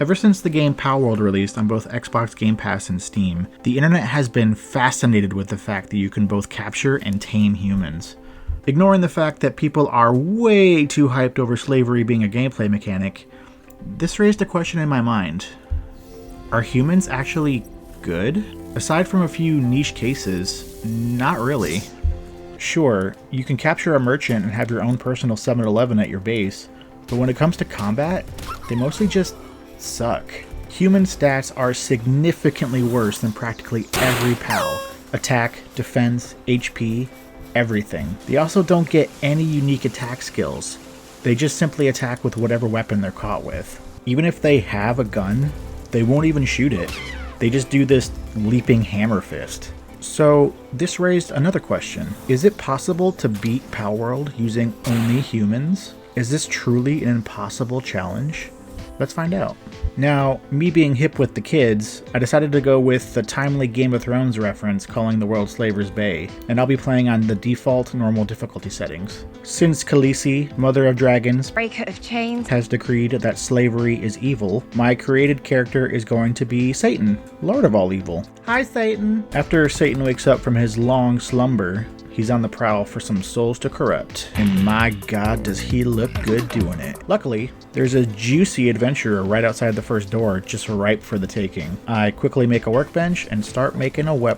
Ever since the game Palworld released on both Xbox Game Pass and Steam, the internet has been fascinated with the fact that you can both capture and tame humans. Ignoring the fact that people are way too hyped over slavery being a gameplay mechanic, this raised a question in my mind. Are humans actually good? Aside from a few niche cases, not really. Sure, you can capture a merchant and have your own personal 7-Eleven at your base, but when it comes to combat, they mostly just suck. Human stats are significantly worse than practically every PAL. Attack, defense, HP, everything. They also don't get any unique attack skills. They just simply attack with whatever weapon they're caught with. Even if they have a gun, they won't even shoot it. They just do this leaping hammer fist. So this raised another question. Is it possible to beat Palworld using only humans? Is this truly an impossible challenge? Let's find out. Now, me being hip with the kids, I decided to go with the timely Game of Thrones reference calling the world Slaver's Bay, and I'll be playing on the default normal difficulty settings. Since Khaleesi, Mother of Dragons, Breaker of Chains, has decreed that slavery is evil, my created character is going to be Satan, Lord of all evil. Hi, Satan! After Satan wakes up from his long slumber, he's on the prowl for some souls to corrupt, and my god does he look good doing it. Luckily, there's a juicy adventurer right outside the first door, just ripe for the taking. I quickly make a workbench and start making a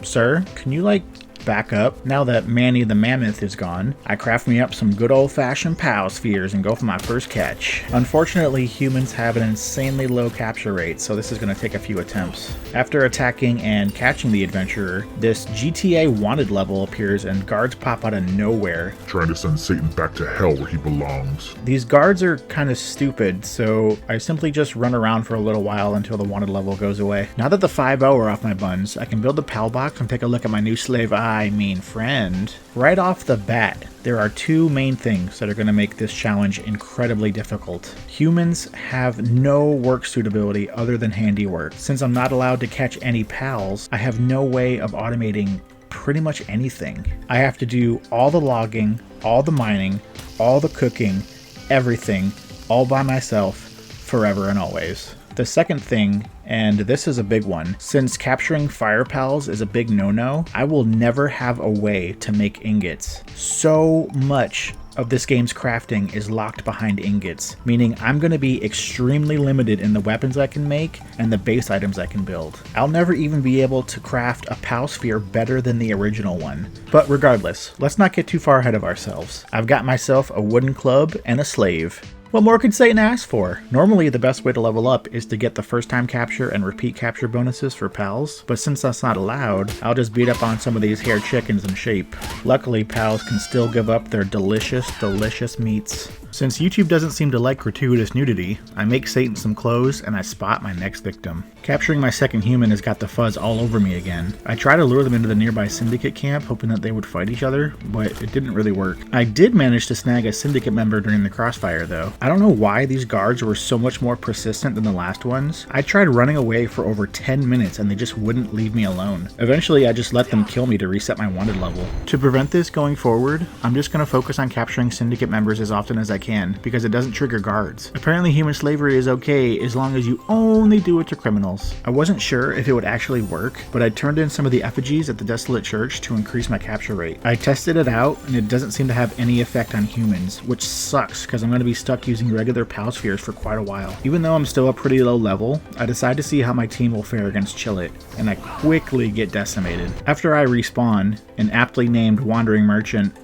sir, can you back up? Now that Manny the Mammoth is gone, I craft me up some good old-fashioned POW spheres and go for my first catch. Unfortunately, humans have an insanely low capture rate, so this is going to take a few attempts. After attacking and catching the adventurer, this GTA wanted level appears and guards pop out of nowhere, trying to send Satan back to hell where he belongs. These guards are kind of stupid, so I simply just run around for a little while until the wanted level goes away. Now that the 5-0 are off my buns, I can build the PAL box and take a look at my new slave friend. Right off the bat, there are two main things that are going to make this challenge incredibly difficult. Humans have no work suitability other than handiwork. Since I'm not allowed to catch any PALs, I have no way of automating pretty much anything. I have to do all the logging, all the mining, all the cooking, everything, all by myself, forever and always. The second thing, and this is a big one, since capturing fire pals is a big no-no, I will never have a way to make ingots. So much of this game's crafting is locked behind ingots, meaning I'm going to be extremely limited in the weapons I can make and the base items I can build. I'll never even be able to craft a PAL sphere better than the original one. But regardless, let's not get too far ahead of ourselves. I've got myself a wooden club and a slave. What more could Satan ask for? Normally, the best way to level up is to get the first time capture and repeat capture bonuses for pals, but since that's not allowed, I'll just beat up on some of these hair chickens in shape. Luckily, pals can still give up their delicious, delicious meats. Since YouTube doesn't seem to like gratuitous nudity, I make Satan some clothes and I spot my next victim. Capturing my second human has got the fuzz all over me again. I try to lure them into the nearby syndicate camp, hoping that they would fight each other, but it didn't really work. I did manage to snag a syndicate member during the crossfire though. I don't know why these guards were so much more persistent than the last ones. I tried running away for over 10 minutes and they just wouldn't leave me alone. Eventually I just let them kill me to reset my wanted level. To prevent this going forward, I'm just going to focus on capturing syndicate members as often as I can, because it doesn't trigger guards. Apparently human slavery is okay as long as you only do it to criminals. I wasn't sure if it would actually work, but I turned in some of the effigies at the desolate church to increase my capture rate. I tested it out and it doesn't seem to have any effect on humans, which sucks because I'm going to be stuck using regular PAL spheres for quite a while. Even though I'm still a pretty low level, I decide to see how my team will fare against Chillet, and I quickly get decimated. After I respawn, an aptly named wandering merchant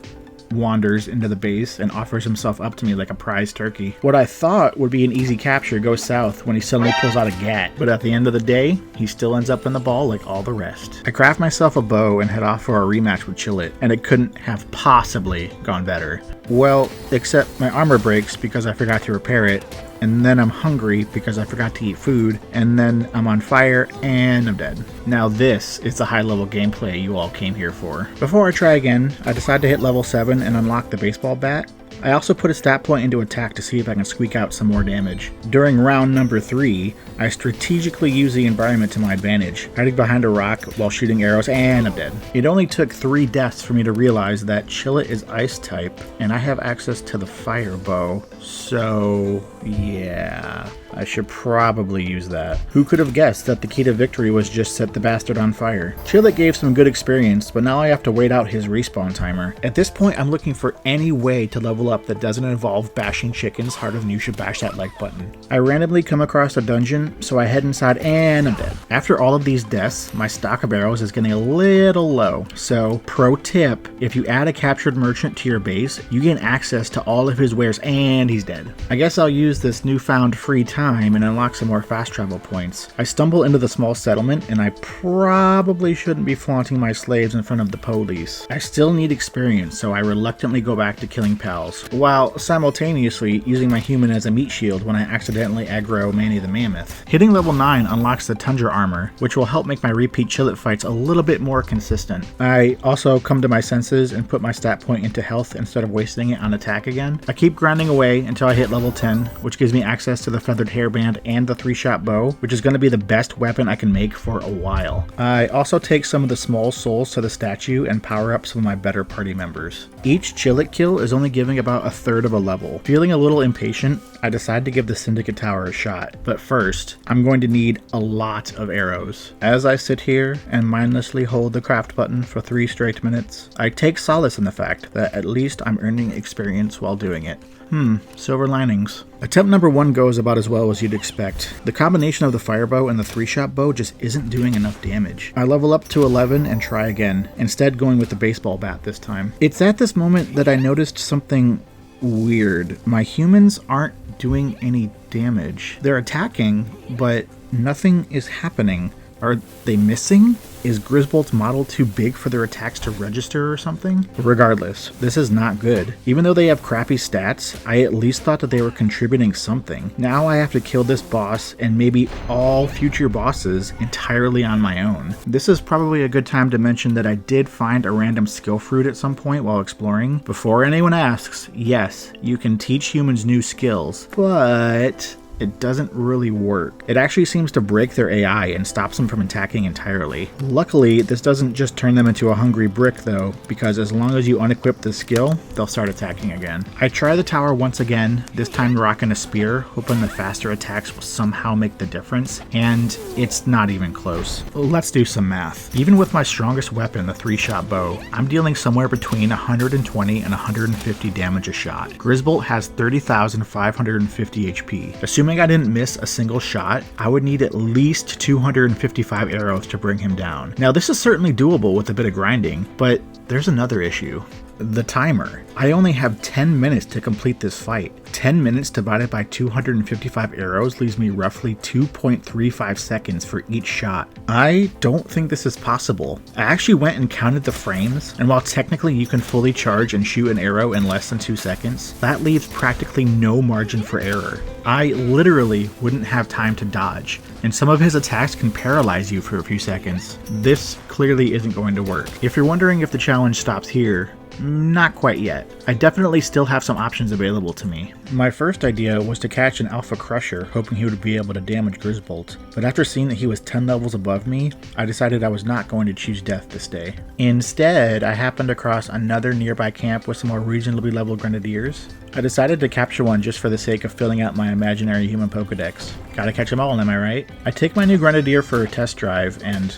wanders into the base and offers himself up to me like a prize turkey. What I thought would be an easy capture goes south when he suddenly pulls out a gat, but at the end of the day, he still ends up in the ball like all the rest. I craft myself a bow and head off for a rematch with Chillet, and it couldn't have possibly gone better. Well, except my armor breaks because I forgot to repair it, and then I'm hungry because I forgot to eat food, and then I'm on fire and I'm dead. Now this is the high level gameplay you all came here for. Before I try again, I decide to hit level 7 and unlock the baseball bat. I also put a stat point into attack to see if I can squeak out some more damage. During round number 3, I strategically use the environment to my advantage, hiding behind a rock while shooting arrows, and I'm dead. It only took 3 deaths for me to realize that Chillet is ice type, and I have access to the fire bow, so yeah. I should probably use that. Who could have guessed that the key to victory was just set the bastard on fire? Chillet gave some good experience, but now I have to wait out his respawn timer. At this point, I'm looking for any way to level up that doesn't involve bashing chickens harder than you should bash that like button. I randomly come across a dungeon, so I head inside and I'm dead. After all of these deaths, my stock of arrows is getting a little low. So, pro tip, if you add a captured merchant to your base, you gain access to all of his wares and he's dead. I guess I'll use this newfound free time and unlock some more fast travel points. I stumble into the small settlement and I probably shouldn't be flaunting my slaves in front of the police. I still need experience, so I reluctantly go back to killing pals, while simultaneously using my human as a meat shield when I accidentally aggro Manny the Mammoth. Hitting level 9 unlocks the Tundra armor, which will help make my repeat Chillet fights a little bit more consistent. I also come to my senses and put my stat point into health instead of wasting it on attack again. I keep grinding away until I hit level 10, which gives me access to the feathered hairband and the 3-shot bow, which is going to be the best weapon I can make for a while. I also take some of the small souls to the statue and power up some of my better party members. Each Chillet kill is only giving about a third of a level. Feeling a little impatient, I decide to give the Syndicate Tower a shot. But first, I'm going to need a lot of arrows. As I sit here and mindlessly hold the craft button for 3 straight minutes, I take solace in the fact that at least I'm earning experience while doing it. Silver linings. Attempt number 1 goes about as well as you'd expect. The combination of the firebow and the 3-shot bow just isn't doing enough damage. I level up to 11 and try again, instead going with the baseball bat this time. It's at this moment that I noticed something weird. My humans aren't doing any damage. They're attacking, but nothing is happening. Are they missing? Is Grisbolt's model too big for their attacks to register or something? Regardless, this is not good. Even though they have crappy stats, I at least thought that they were contributing something. Now I have to kill this boss and maybe all future bosses entirely on my own. This is probably a good time to mention that I did find a random skill fruit at some point while exploring. Before anyone asks, yes, you can teach humans new skills, but it doesn't really work. It actually seems to break their AI and stops them from attacking entirely. Luckily, this doesn't just turn them into a hungry brick though, because as long as you unequip the skill, they'll start attacking again. I try the tower once again, this time rocking a spear, hoping the faster attacks will somehow make the difference, and it's not even close. Let's do some math. Even with my strongest weapon, the 3-shot bow, I'm dealing somewhere between 120 and 150 damage a shot. Grisbolt has 30,550 HP. Assuming I didn't miss a single shot, I would need at least 255 arrows to bring him down. Now this is certainly doable with a bit of grinding, but there's another issue. The timer. I only have 10 minutes to complete this fight. 10 minutes divided by 255 arrows leaves me roughly 2.35 seconds for each shot. I don't think this is possible. I actually went and counted the frames, and while technically you can fully charge and shoot an arrow in less than 2 seconds, that leaves practically no margin for error. I literally wouldn't have time to dodge, and some of his attacks can paralyze you for a few seconds. This clearly isn't going to work. If you're wondering if the challenge stops here, not quite yet. I definitely still have some options available to me. My first idea was to catch an Alpha Crusher, hoping he would be able to damage Grisbolt, but after seeing that he was 10 levels above me, I decided I was not going to choose death this day. Instead, I happened across another nearby camp with some more reasonably leveled grenadiers. I decided to capture one just for the sake of filling out my imaginary human Pokedex. Gotta catch them all, am I right? I take my new grenadier for a test drive and,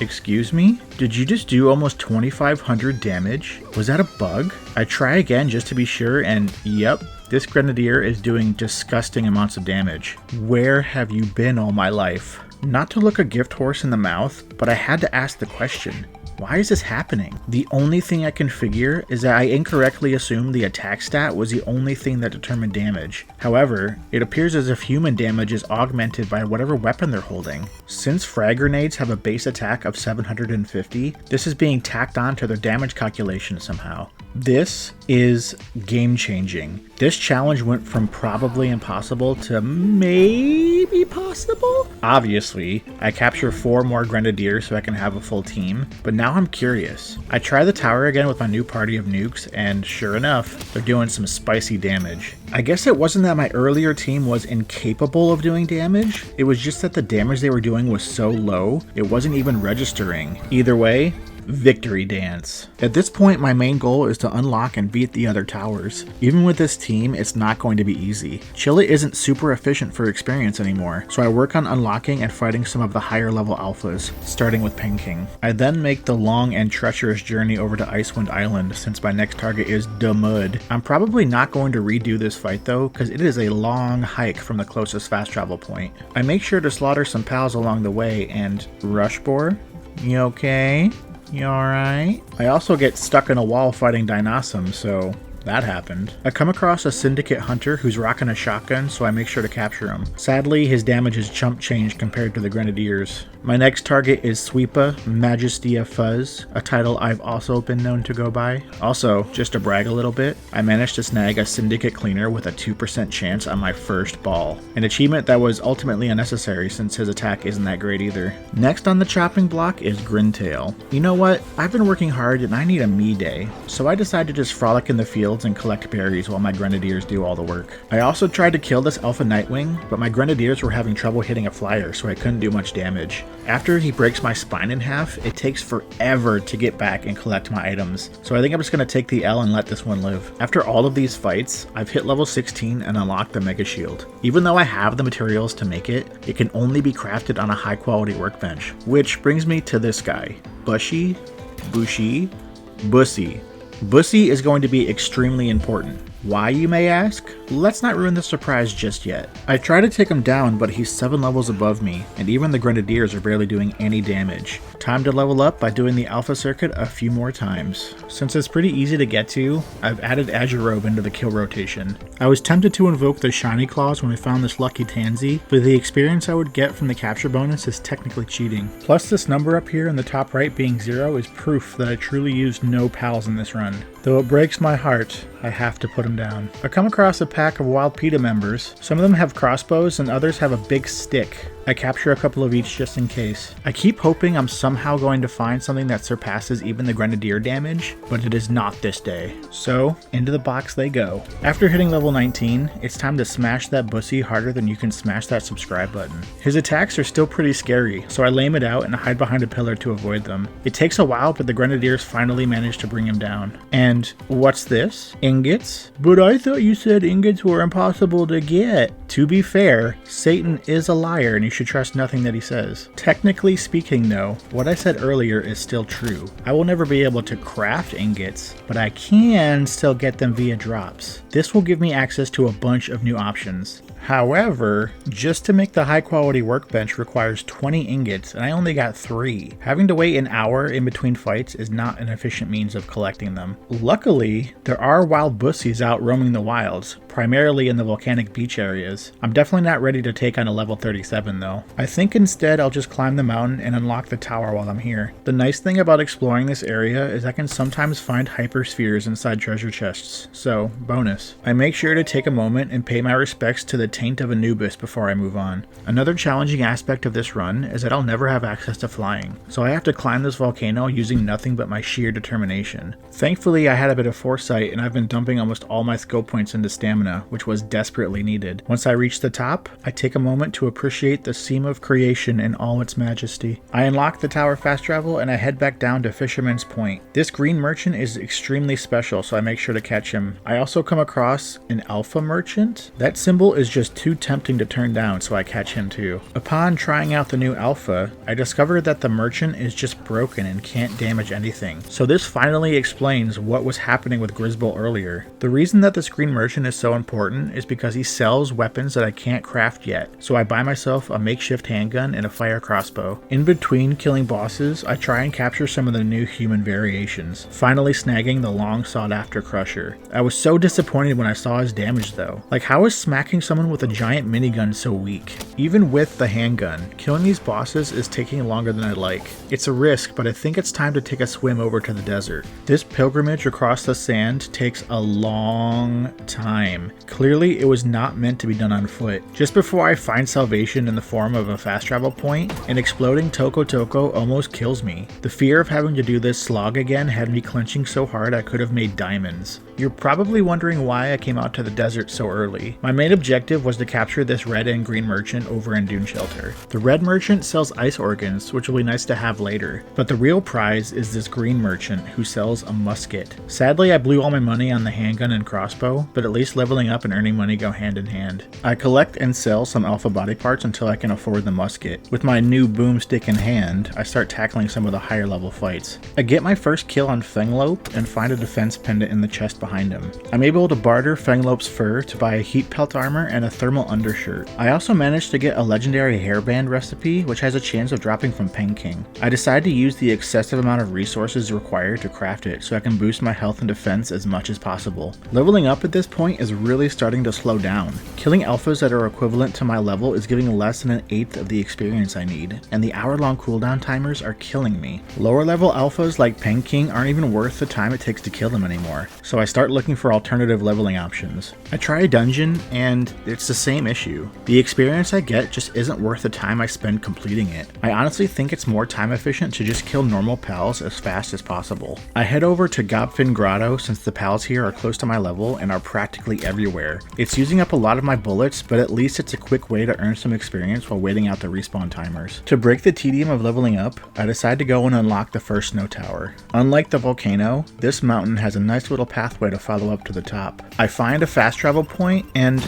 excuse me? Did you just do almost 2,500 damage? Was that a bug? I try again just to be sure, and yep, this grenadier is doing disgusting amounts of damage. Where have you been all my life? Not to look a gift horse in the mouth, but I had to ask the question. Why is this happening? The only thing I can figure is that I incorrectly assumed the attack stat was the only thing that determined damage. However, it appears as if human damage is augmented by whatever weapon they're holding. Since frag grenades have a base attack of 750, this is being tacked on to their damage calculation somehow. This is game-changing. This challenge went from probably impossible to maybe possible? Obviously, I capture 4 more grenadiers so I can have a full team, but now I'm curious. I try the tower again with my new party of nukes, and sure enough, they're doing some spicy damage. I guess it wasn't that my earlier team was incapable of doing damage, it was just that the damage they were doing was so low, it wasn't even registering. Either way, Victory Dance. At this point, my main goal is to unlock and beat the other towers. Even with this team, it's not going to be easy. Chilla isn't super efficient for experience anymore, so I work on unlocking and fighting some of the higher level alphas, starting with Penking. I then make the long and treacherous journey over to Icewind Island since my next target is the Mud. I'm probably not going to redo this fight though, because it is a long hike from the closest fast travel point. I make sure to slaughter some pals along the way and Rushbore, you okay? You alright? I also get stuck in a wall fighting Dynasum, so that happened. I come across a Syndicate Hunter who's rocking a shotgun, so I make sure to capture him. Sadly, his damage is chump change compared to the Grenadiers. My next target is Sweepa Majestia Fuzz, a title I've also been known to go by. Also, just to brag a little bit, I managed to snag a Syndicate Cleaner with a 2% chance on my first ball, an achievement that was ultimately unnecessary since his attack isn't that great either. Next on the chopping block is Grintail. You know what? I've been working hard and I need a me day, so I decided to just frolic in the fields and collect berries while my Grenadiers do all the work. I also tried to kill this Alpha Nightwing, but my Grenadiers were having trouble hitting a flyer, so I couldn't do much damage. After he breaks my spine in half, it takes forever to get back and collect my items, so I think I'm just going to take the L and let this one live. After all of these fights, I've hit level 16 and unlocked the Mega Shield. Even though I have the materials to make it, it can only be crafted on a high quality workbench, which brings me to this guy. Bussy. Bussy is going to be extremely important. Why, you may ask? Let's not ruin the surprise just yet. I try to take him down, but he's 7 levels above me, and even the Grenadiers are barely doing any damage. Time to level up by doing the Alpha Circuit a few more times. Since it's pretty easy to get to, I've added Agirobe into the kill rotation. I was tempted to invoke the Shiny Claws when I found this lucky Tansy, but the experience I would get from the capture bonus is technically cheating. Plus this number up here in the top right being 0 is proof that I truly used no pals in this run. Though it breaks my heart, I have to put him down. I come across a pack of Wild PETA members. Some of them have crossbows and others have a big stick. I capture a couple of each just in case. I keep hoping I'm somehow going to find something that surpasses even the Grenadier damage, but it is not this day. So, into the box they go. After hitting level 19, it's time to smash that Bussy harder than you can smash that subscribe button. His attacks are still pretty scary, so I lame it out and hide behind a pillar to avoid them. It takes a while, but the Grenadiers finally manage to bring him down. And what's this? Ingots? But I thought you said ingots were impossible to get. To be fair, Satan is a liar and you should trust nothing that he says. Technically speaking though, what I said earlier is still true. I will never be able to craft ingots, but I can still get them via drops. This will give me access to a bunch of new options. However, just to make the high quality workbench requires 20 ingots and I only got 3. Having to wait an hour in between fights is not an efficient means of collecting them. Luckily, there are wild bussies out roaming the wilds, primarily in the volcanic beach areas. I'm definitely not ready to take on a level 37 though. I think instead I'll just climb the mountain and unlock the tower while I'm here. The nice thing about exploring this area is I can sometimes find hyperspheres inside treasure chests, so bonus. I make sure to take a moment and pay my respects to the Taint of Anubis before I move on. Another challenging aspect of this run is that I'll never have access to flying, so I have to climb this volcano using nothing but my sheer determination. Thankfully I had a bit of foresight and I've been dumping almost all my skill points into stamina, which was desperately needed. Once I reach the top, I take a moment to appreciate the seam of creation in all its majesty. I unlock the tower fast travel and I head back down to Fisherman's Point. This green merchant is extremely special, so I make sure to catch him. I also come across an alpha merchant. That symbol is just too tempting to turn down, so I catch him too. Upon trying out the new alpha, I discovered that the merchant is just broken and can't damage anything. So this finally explains what was happening with Grizzbull earlier. The reason that this green merchant is so important is because he sells weapons that I can't craft yet, so I buy myself a makeshift handgun and a fire crossbow. In between killing bosses, I try and capture some of the new human variations, finally snagging the long sought after Crusher. I was so disappointed when I saw his damage though. Like, how is smacking someone with a giant minigun so weak? Even with the handgun, killing these bosses is taking longer than I'd like. It's a risk, but I think it's time to take a swim over to the desert. This pilgrimage across the sand takes a long time. Clearly, it was not meant to be done on foot. Just before I find salvation in the form of a fast travel point, an exploding Toko Toko almost kills me. The fear of having to do this slog again had me clenching so hard I could have made diamonds. You're probably wondering why I came out to the desert so early. My main objective was to capture this red and green merchant over in Dune Shelter. The red merchant sells ice organs, which will be nice to have later, but the real prize is this green merchant who sells a musket. Sadly, I blew all my money on the handgun and crossbow, but at least leveling up and earning money go hand in hand. I collect and sell some alpha body parts until I can afford the musket. With my new boomstick in hand, I start tackling some of the higher level fights. I get my first kill on Fenglope and find a defense pendant in the chest behind him. I'm able to barter Fenglope's fur to buy a heat pelt armor and a thermal undershirt. I also managed to get a legendary hairband recipe, which has a chance of dropping from Peng King. I decide to use the excessive amount of resources required to craft it so I can boost my health and defense as much as possible. Leveling up at this point is really starting to slow down. Killing alphas that are equivalent to my level is giving less than an eighth of the experience I need, and the hour-long cooldown timers are killing me. Lower level alphas like Peng King aren't even worth the time it takes to kill them anymore, so I start looking for alternative leveling options. I try a dungeon, and it's the same issue. The experience I get just isn't worth the time I spend completing it. I honestly think it's more time efficient to just kill normal pals as fast as possible. I head over to Gobfin Grotto since the pals here are close to my level and are practically everywhere. It's using up a lot of my bullets, but at least it's a quick way to earn some experience while waiting out the respawn timers. To break the tedium of leveling up, I decide to go and unlock the first snow tower. Unlike the volcano, this mountain has a nice little pathway to follow up to the top. I find a fast travel point, and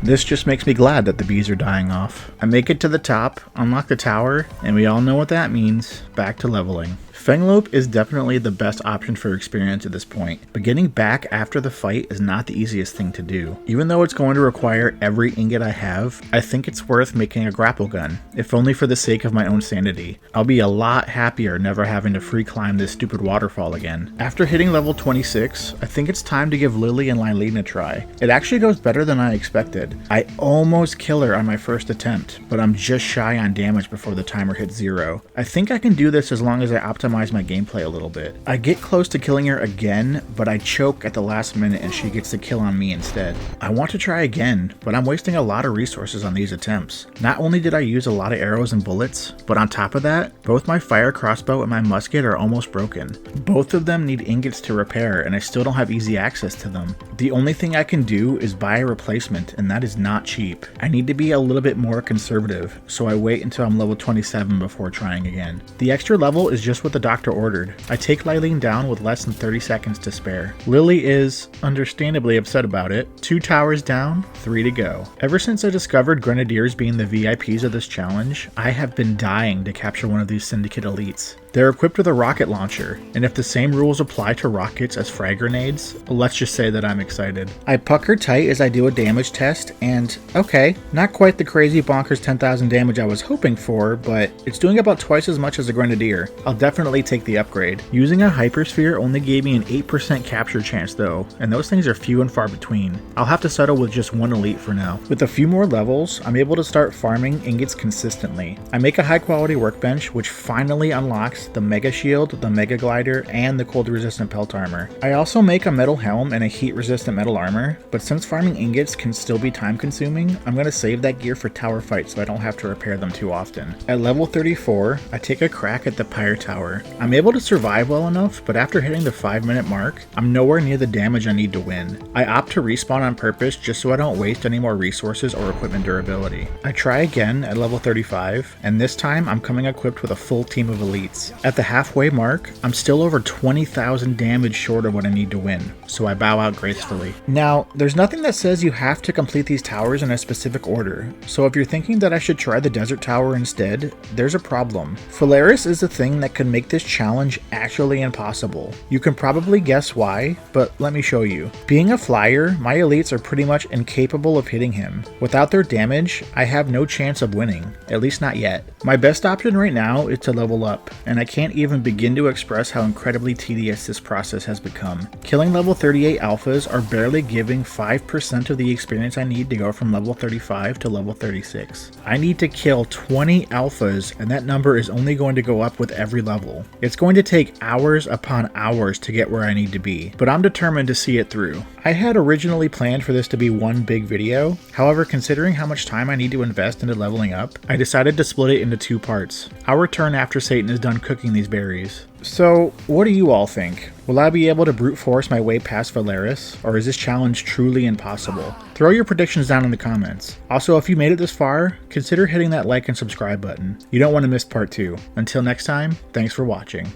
this just makes me glad that the bees are dying off. I make it to the top, unlock the tower, and we all know what that means. Back to leveling. Fenglope is definitely the best option for experience at this point, but getting back after the fight is not the easiest thing to do. Even though it's going to require every ingot I have, I think it's worth making a grapple gun, if only for the sake of my own sanity. I'll be a lot happier never having to free climb this stupid waterfall again. After hitting level 26, I think it's time to give Lily and Lylene a try. It actually goes better than I expected. I almost kill her on my first attempt, but I'm just shy on damage before the timer hits 0. I think I can do this as long as I optimize my gameplay a little bit. I get close to killing her again, but I choke at the last minute and she gets the kill on me instead. I want to try again, but I'm wasting a lot of resources on these attempts. Not only did I use a lot of arrows and bullets, but on top of that, both my fire crossbow and my musket are almost broken. Both of them need ingots to repair, and I still don't have easy access to them. The only thing I can do is buy a replacement, and that is not cheap. I need to be a little bit more conservative, so I wait until I'm level 27 before trying again. The extra level is just what the doctor ordered. I take Lylene down with less than 30 seconds to spare. Lily is, understandably, upset about it. 2 towers down, 3 to go. Ever since I discovered Grenadiers being the VIPs of this challenge, I have been dying to capture one of these Syndicate elites. They're equipped with a rocket launcher, and if the same rules apply to rockets as frag grenades, let's just say that I'm excited. I pucker tight as I do a damage test, and okay, not quite the crazy bonkers 10,000 damage I was hoping for, but it's doing about twice as much as a Grenadier. I'll definitely take the upgrade. Using a Hypersphere only gave me an 8% capture chance though, and those things are few and far between. I'll have to settle with just one elite for now. With a few more levels, I'm able to start farming ingots consistently. I make a high quality workbench, which finally unlocks the Mega Shield, the Mega Glider, and the Cold Resistant Pelt Armor. I also make a metal helm and a heat resistant metal armor, but since farming ingots can still be time consuming, I'm going to save that gear for tower fights so I don't have to repair them too often. At level 34, I take a crack at the Pyre Tower. I'm able to survive well enough, but after hitting the 5-minute mark, I'm nowhere near the damage I need to win. I opt to respawn on purpose just so I don't waste any more resources or equipment durability. I try again at level 35, and this time I'm coming equipped with a full team of elites. At the halfway mark, I'm still over 20,000 damage short of what I need to win, so I bow out gracefully. Now, there's nothing that says you have to complete these towers in a specific order, so if you're thinking that I should try the desert tower instead, there's a problem. Phalaris is the thing that could make this challenge actually impossible. You can probably guess why, but let me show you. Being a flyer, my elites are pretty much incapable of hitting him. Without their damage, I have no chance of winning, at least not yet. My best option right now is to level up, and I can't even begin to express how incredibly tedious this process has become. Killing level 38 alphas are barely giving 5% of the experience I need to go from level 35 to level 36. I need to kill 20 alphas, and that number is only going to go up with every level. It's going to take hours upon hours to get where I need to be, but I'm determined to see it through. I had originally planned for this to be one big video, however, considering how much time I need to invest into leveling up, I decided to split it into 2 parts. I'll return after Satan is done cooking cooking these berries. So, what do you all think? Will I be able to brute force my way past Valeris, or is this challenge truly impossible? Throw your predictions down in the comments. Also, if you made it this far, consider hitting that like and subscribe button. You don't want to miss part 2. Until next time, thanks for watching.